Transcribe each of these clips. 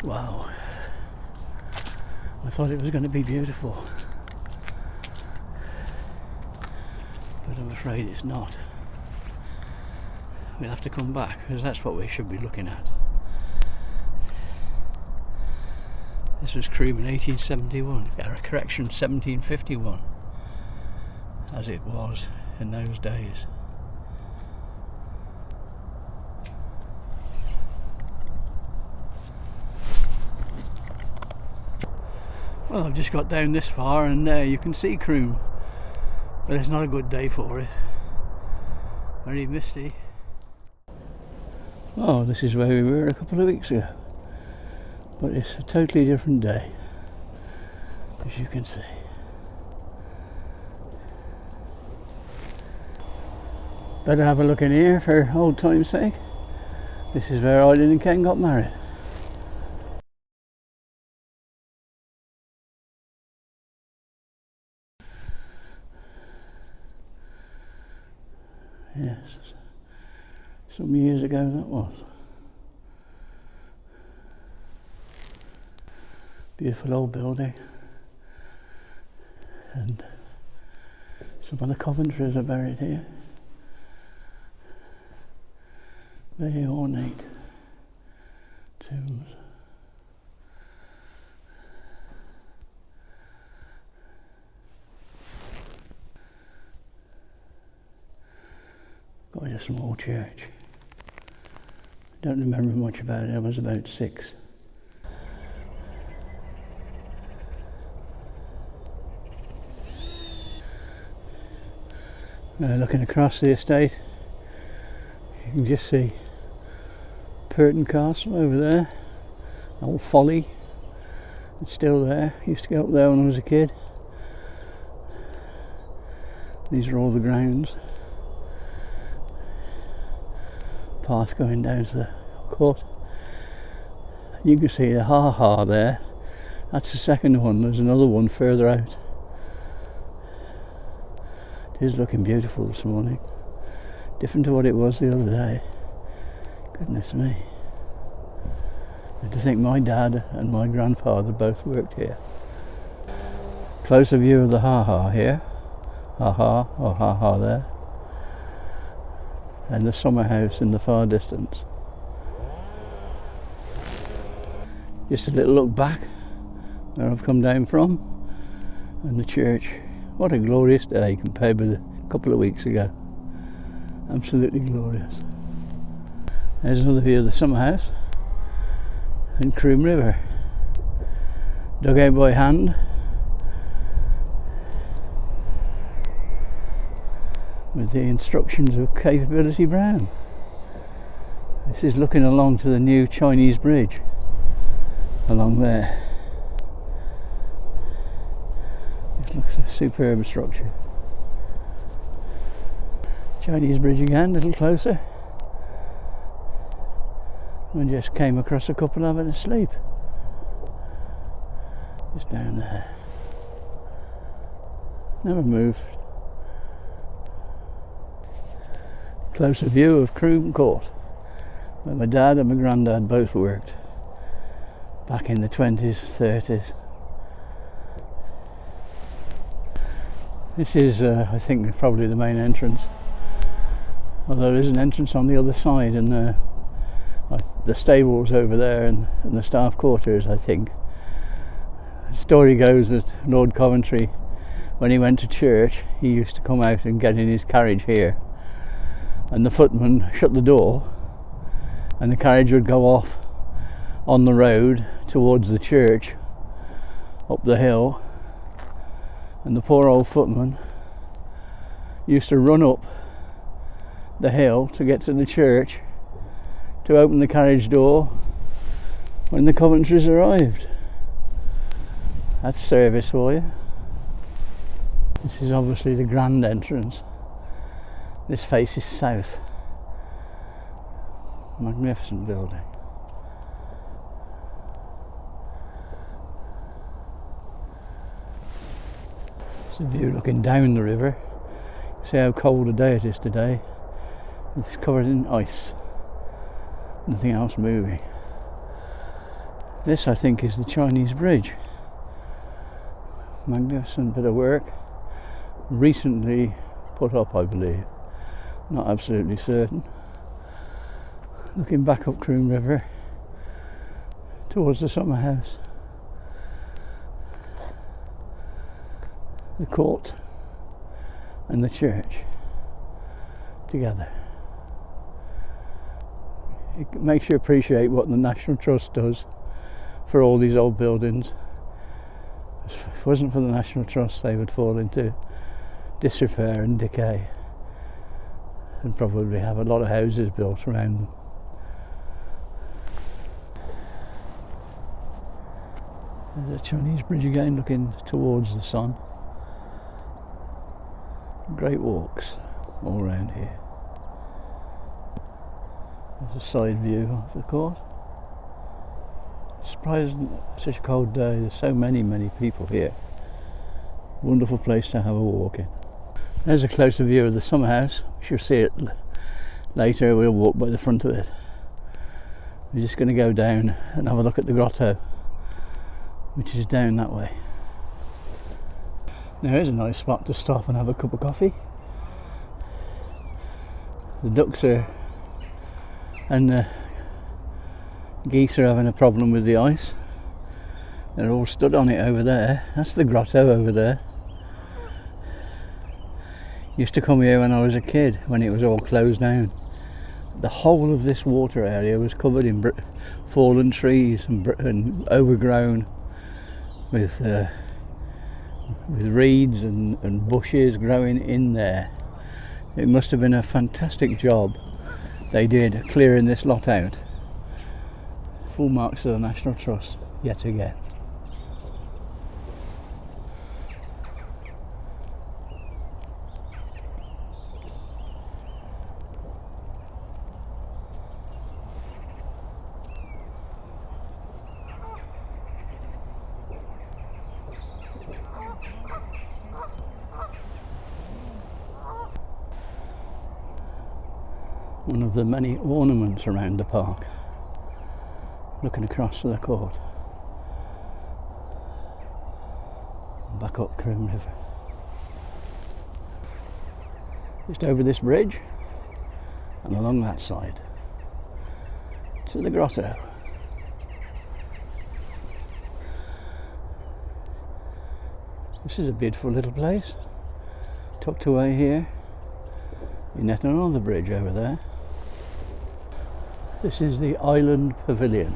Wow, I thought it was going to be beautiful, but I'm afraid it's not. We'll have to come back because that's what we should be looking at. This was Croome in 1871, correction, 1751, as it was in those days. Well, I've just got down this far and there you can see Croome, but it's not a good day for it. Very misty. Oh, this is where we were a couple of weeks ago, but it's a totally different day, as you can see. Better have a look in here for old time's sake. This is where Eileen and Ken got married. Yes, some years ago that was. Beautiful old building, and some of the Coventrys are buried here. Very ornate tombs. Quite a small church. Don't remember much about it. I was about 6. Looking across the estate, you can just see Purton Castle over there. Old Folly, it's still there. Used to go up there when I was a kid. These are all the grounds. Path going down to the court. You can see the ha-ha there. That's the second one. There's another one further out. It is looking beautiful this morning. Different to what it was the other day. Goodness me. And to think my dad and my grandfather both worked here. Closer view of the ha-ha here. Ha-ha or ha-ha there. And the summer house in the far distance. Just a little look back where I've come down from, and the church. What a glorious day compared with a couple of weeks ago. Absolutely glorious. There's another view of the summer house and Croome River. Dug out by hand with the instructions of Capability Brown. This is looking along to the new Chinese bridge along there. It looks a superb structure. Chinese bridge again, a little closer. I just came across a couple of it asleep. Just down there. Never moved. Closer view of Croome Court, where my dad and my granddad both worked back in the 20s, 30s. This is, I think, probably the main entrance. Although there is an entrance on the other side, and the stables over there, and the staff quarters, I think. The story goes that Lord Coventry, when he went to church, he used to come out and get in his carriage here. And the footman shut the door and the carriage would go off on the road towards the church up the hill, and the poor old footman used to run up the hill to get to the church to open the carriage door when the Coventrys arrived. That's service for you. This is obviously the grand entrance. This faces south. Magnificent building. It's a view looking down the river. See how cold a day it is today. It's covered in ice. Nothing else moving. This, I think, is the Chinese bridge. Magnificent bit of work. Recently put up, I believe. Not absolutely certain. Looking back up Croome River towards the summer house. The court and the church together. It makes you appreciate what the National Trust does for all these old buildings. If it wasn't for the National Trust, they would fall into disrepair and decay, and probably have a lot of houses built around them. There's a Chinese bridge again, looking towards the sun. Great walks all around here. There's a side view of the court. Surprising, such a cold day. There's so many people here. Wonderful place to have a walk in. There's a closer view of the summer house. You'll see it later. We'll walk by the front of it. We're just going to go down and have a look at the grotto, which is down that way. Now here's a nice spot to stop and have a cup of coffee. The ducks are and the geese are having a problem with the ice. They're all stood on it over there. That's the grotto over there. Used to come here when I was a kid, when it was all closed down. The whole of this water area was covered in fallen trees and overgrown with reeds and bushes growing in there. It must have been a fantastic job they did clearing this lot out. Full marks of the National Trust yet again. One of the many ornaments around the park, looking across to the court. Back up Croome River. Just over this bridge and along that side to the grotto. This is a beautiful little place, tucked away here. You're net on the bridge over there. This is the Island Pavilion.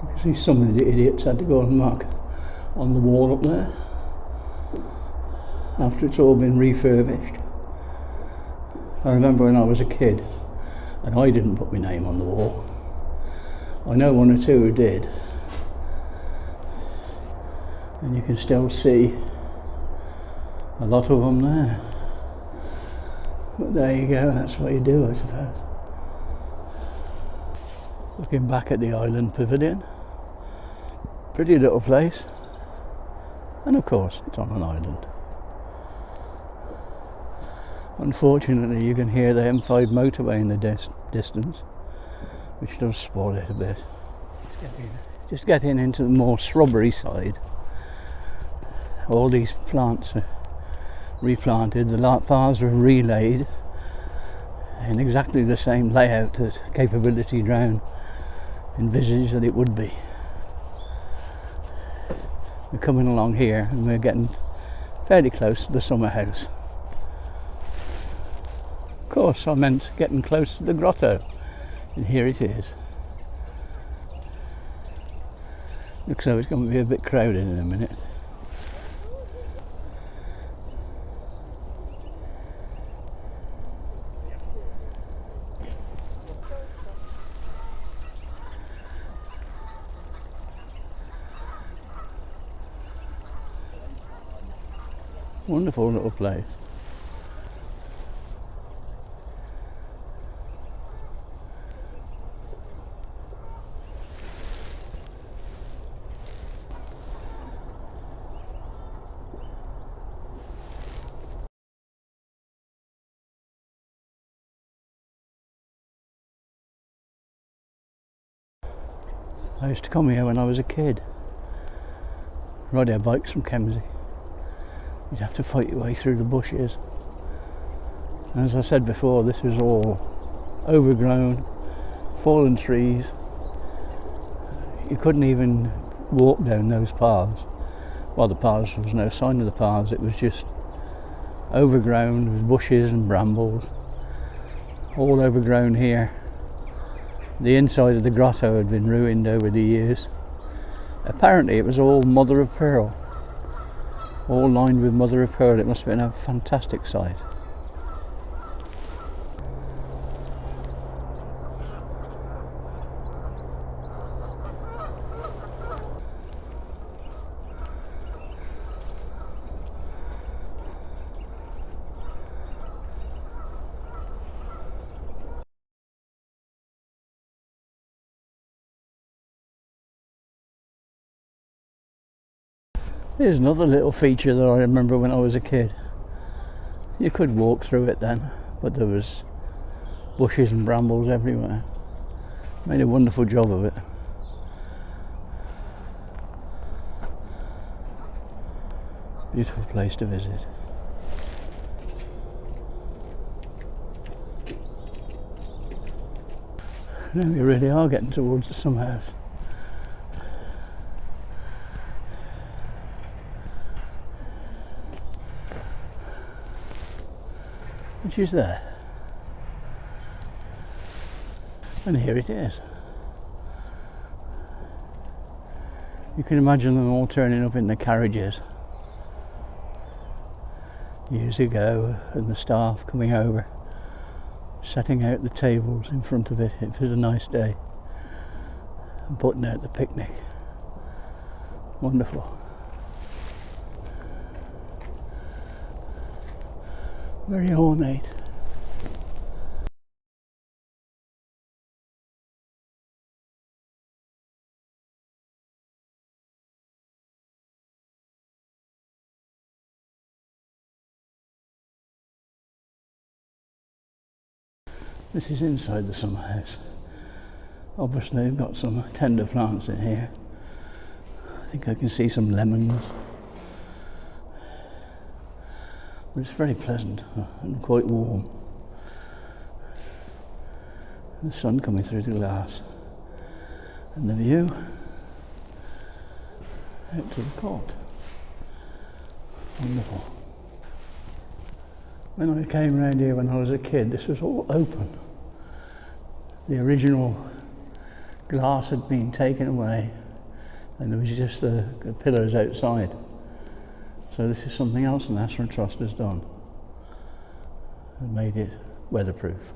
You can see some of the idiots had to go and mark on the wall up there after it's all been refurbished. I remember when I was a kid and I didn't put my name on the wall. I know one or two who did, and you can still see a lot of them there. But there you go, that's what you do, I suppose. Looking back at the Island Pavilion. Pretty little place. And of course, it's on an island. Unfortunately, you can hear the M5 motorway in the distance, which does spoil it a bit. Just getting into the more shrubbery side. All these plants are replanted, the paths were relaid in exactly the same layout that Capability Drown envisaged that it would be. We're coming along here and we're getting fairly close to the summer house. Of course, I meant getting close to the grotto, and here it is. Looks like it's going to be a bit crowded in a minute. Wonderful little place. I used to come here when I was a kid, ride our bikes from Kemsey. You'd have to fight your way through the bushes. And as I said before, this was all overgrown, fallen trees. You couldn't even walk down those paths. Well, the paths, there was no sign of the paths, it was just overgrown with bushes and brambles. All overgrown here. The inside of the grotto had been ruined over the years. Apparently it was all mother of pearl. All lined with mother of pearl. It must have been a fantastic sight. Here's another little feature that I remember when I was a kid. You could walk through it then, but there was bushes and brambles everywhere. Made a wonderful job of it. Beautiful place to visit. Now we really are getting towards the summer house. Which is there. And here it is. You can imagine them all turning up in the carriages years ago, and the staff coming over, setting out the tables in front of it if it was a nice day, and putting out the picnic. Wonderful. Very ornate. This is inside the summer house. Obviously they've got some tender plants in here. I think I can see some lemons. But it's very pleasant and quite warm. The sun coming through the glass. And the view out to the court. Wonderful. When I came round here when I was a kid, this was all open. The original glass had been taken away and there was just the pillars outside. So this is something else the National Trust has done and made it weatherproof.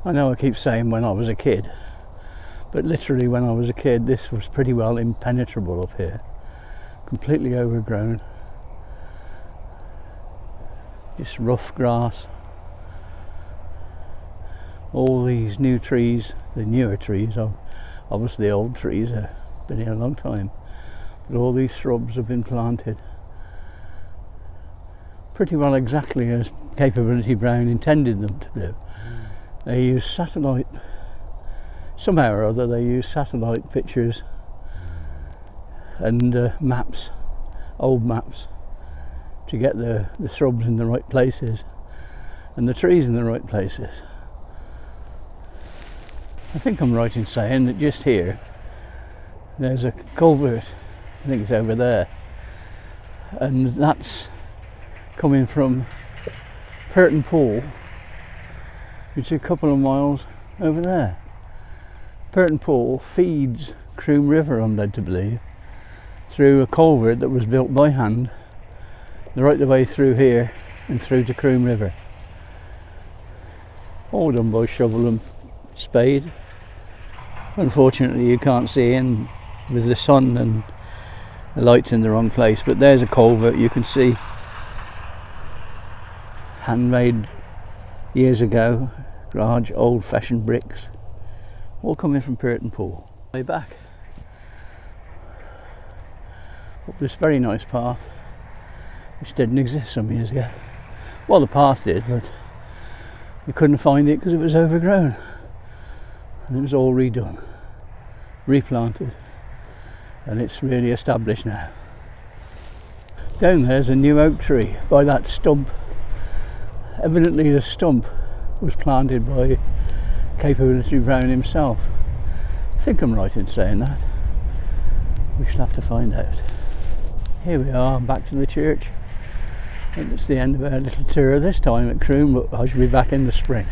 I know I keep saying when I was a kid, but literally when I was a kid this was pretty well impenetrable up here. Completely overgrown. Just rough grass. All these new trees, the newer trees, obviously the old trees have been here a long time, but all these shrubs have been planted pretty well exactly as Capability Brown intended them to do. They use satellite, somehow or other they use satellite pictures and maps, old maps, to get the shrubs in the right places and the trees in the right places. I think I'm right in saying that just here there's a culvert, I think it's over there, and that's coming from Purton Pool, which is a couple of miles over there. Purton Pool feeds Croome River, I'm led to believe, through a culvert that was built by hand right the way through here and through to Croome River. All done by shovel and spade. Unfortunately you can't see in with the sun and the light's in the wrong place, but there's a culvert you can see, handmade years ago, large old-fashioned bricks, all coming from Purton Pool. Way back up this very nice path which didn't exist some years ago. Well, the path did, but you couldn't find it because it was overgrown. and it was all redone, replanted, and it's really established now. Down there's a new oak tree by that stump. Evidently the stump was planted by Capability Brown himself. I think I'm right in saying that. We shall have to find out. Here we are, back to the church, and it's the end of our little tour this time at Croome, but I shall be back in the spring.